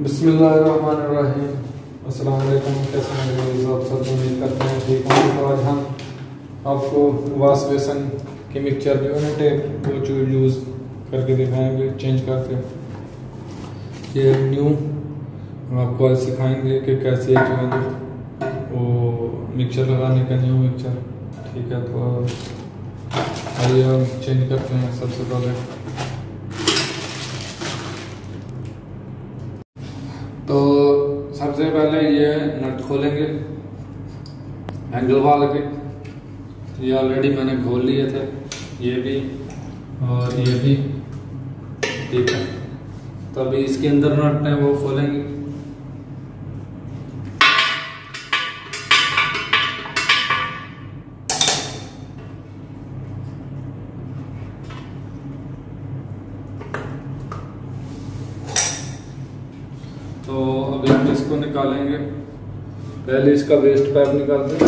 बिस्मिल्लाहिर्रहमानिर्रहीम। अस्सलाम वालेकुम। कैसे हैं आप सब? उम्मीद करते हैं ठीक होंगे। तो आज हम आपको वाश बेसन की मिक्सचर जो है टेप वो यूज़ करके दिखाएंगे, चेंज करके। ये न्यू आपको आज सिखाएंगे कि कैसे जो है ना वो मिक्सचर लगाने का न्यू मिक्सचर। ठीक है, तो आइए हम चेंज करते हैं। सबसे पहले तो सबसे पहले ये नट खोलेंगे हैंडल वाले के। ये ऑलरेडी मैंने खोल लिए थे, ये भी और ये भी। ठीक है, तो अभी इसके अंदर नट है वो खोलेंगे। तो अभी हम इसको निकालेंगे। पहले इसका वेस्ट पाइप निकालते हैं।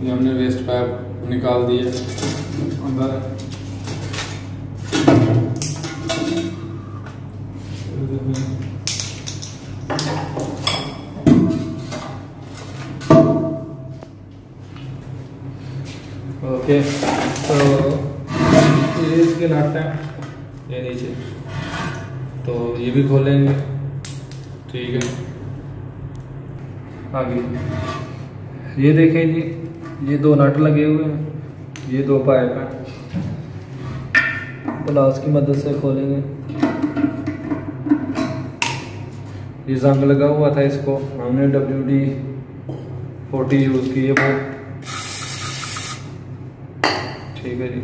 ये हमने वेस्ट पाइप निकाल दिए अंदर। ओके, तो ये इसके नट हैं ये नीचे, तो ये भी खोलेंगे। ठीक है, आगे ये देखें जी, ये दो नट लगे हुए हैं, ये दो पाइप हैं। प्लास की मदद से खोलेंगे। ये जंग लगा हुआ था, इसको हमने WD-40 यूज़ की है वो। ठीक है जी,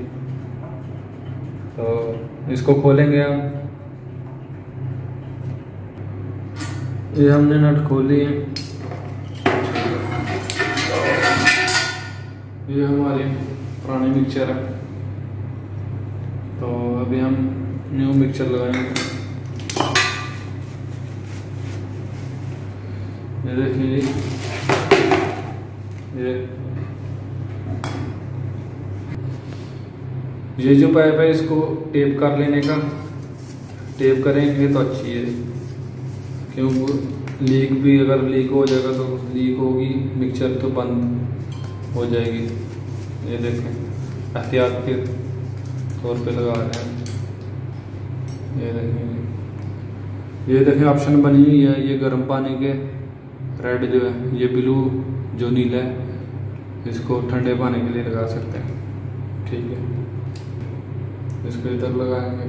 तो इसको खोलेंगे हम। ये हमने नट खोली है। ये हमारी पुरानी मिक्सचर है, तो अभी हम न्यू मिक्सचर लगाएंगे। ये देखिए, ये जो पाइप है इसको टेप कर लेने का। टेप करेंगे तो अच्छी है, क्योंकि लीक भी, अगर लीक हो जाएगा तो लीक होगी मिक्सचर तो बंद हो जाएगी। ये देखें, एहतियात के तौर पे लगा रहे हैं। ये देखें ऑप्शन बनी हुई है। ये गर्म पानी के रेड जो है, ये ब्लू जो नीला है, इसको ठंडे पानी के लिए लगा सकते हैं। ठीक है, इसको इधर लगाएंगे।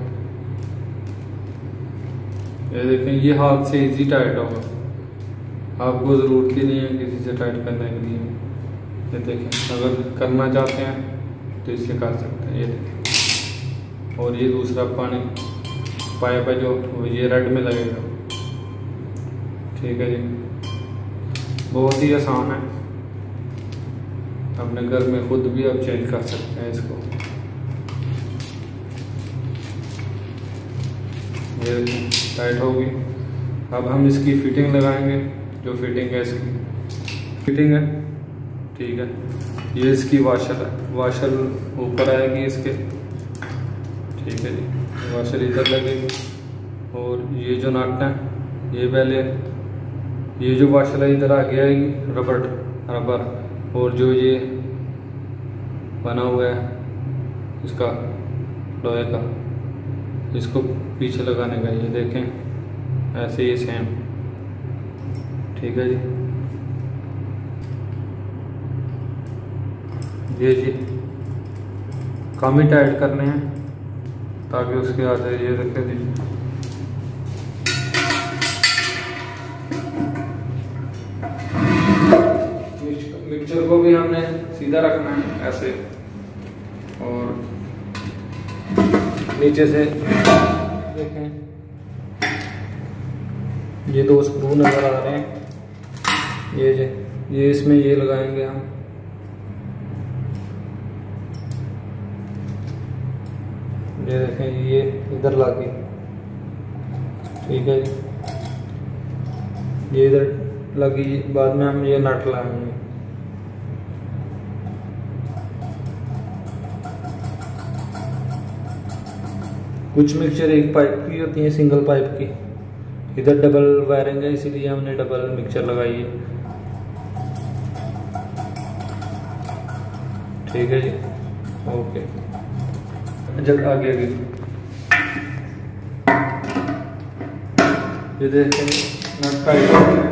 ये देखें, ये हाथ से इजी टाइट होगा, आपको ज़रूरत ही नहीं है किसी से टाइट करने के लिए। ये देखें, अगर करना चाहते हैं तो इससे कर सकते हैं। ये देखें, और ये दूसरा पानी पाइप है जो ये रेड में लगेगा। ठीक है जी, बहुत ही आसान है। अपने घर में खुद भी आप चेंज कर सकते हैं इसको। ये टाइट होगी। अब हम इसकी फिटिंग लगाएंगे। जो फिटिंग है इसकी फिटिंग है। ठीक है, ये इसकी वाशर है। वाशर ऊपर आएगी इसके। ठीक है जी, वाशर इधर लगेगी। और ये जो नट है, ये पहले ये जो वाशर है इधर आगे आएगी, रबर। और जो ये बना हुआ है इसका लोहे का, इसको पीछे लगाने का। ये देखें, ऐसे ही सेम। ठीक है जी, ये जी कम ही टाइट करने हैं ताकि उसके आ जाए। ये देखें जी, मिक्सचर को भी हमने सीधा रखना है ऐसे, और नीचे से देखें, ये दो स्क्रू नजर आ रहे हैं। ये इसमें ये लगाएंगे हम। ये देखें, ये इधर लगी। ठीक है जी, ये इधर लगी। बाद में हम ये नट लगाएंगे। कुछ मिक्सचर एक पाइप की होती है, सिंगल पाइप की, इधर डबल वायरिंग है इसीलिए हमने डबल मिक्सचर लगाई है। ठीक है जी, ओके। जब आगे ये देखें नट टाइट हो गया,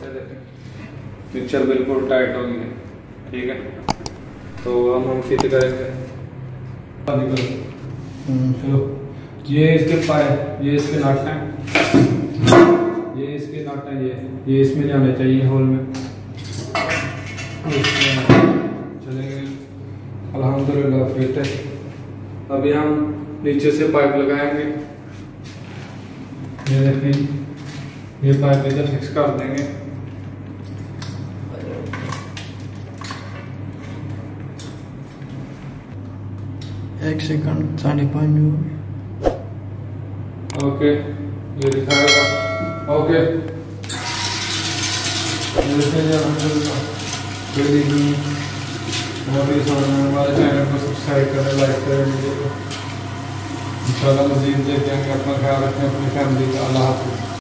ये देखें मिक्सचर बिल्कुल टाइट हो गया। ठीक है, तो हम फिट करेंगे। चलो, ये इसके पाइप, ये इसके नट हैं, ये इसके नट हैं, ये इसमें जाने चाहिए होल में। चलेंगे, अल्हम्दुलिल्लाह फिट है। अभी हम नीचे से पाइप लगाएंगे। ये देखें, ये पाइप इधर फिक्स कर देंगे। एक सेकंड, 5.5। ओके, ये दिखाएगा। ओके, हमारे चैनल को सब्सक्राइब करें, लाइक करें वीडियो को। इंशाल्लाह मज़ीद देखेंगे। अपना ख्याल रखें, अपनी फैमिली का। अल्लाह हाफ़िज़।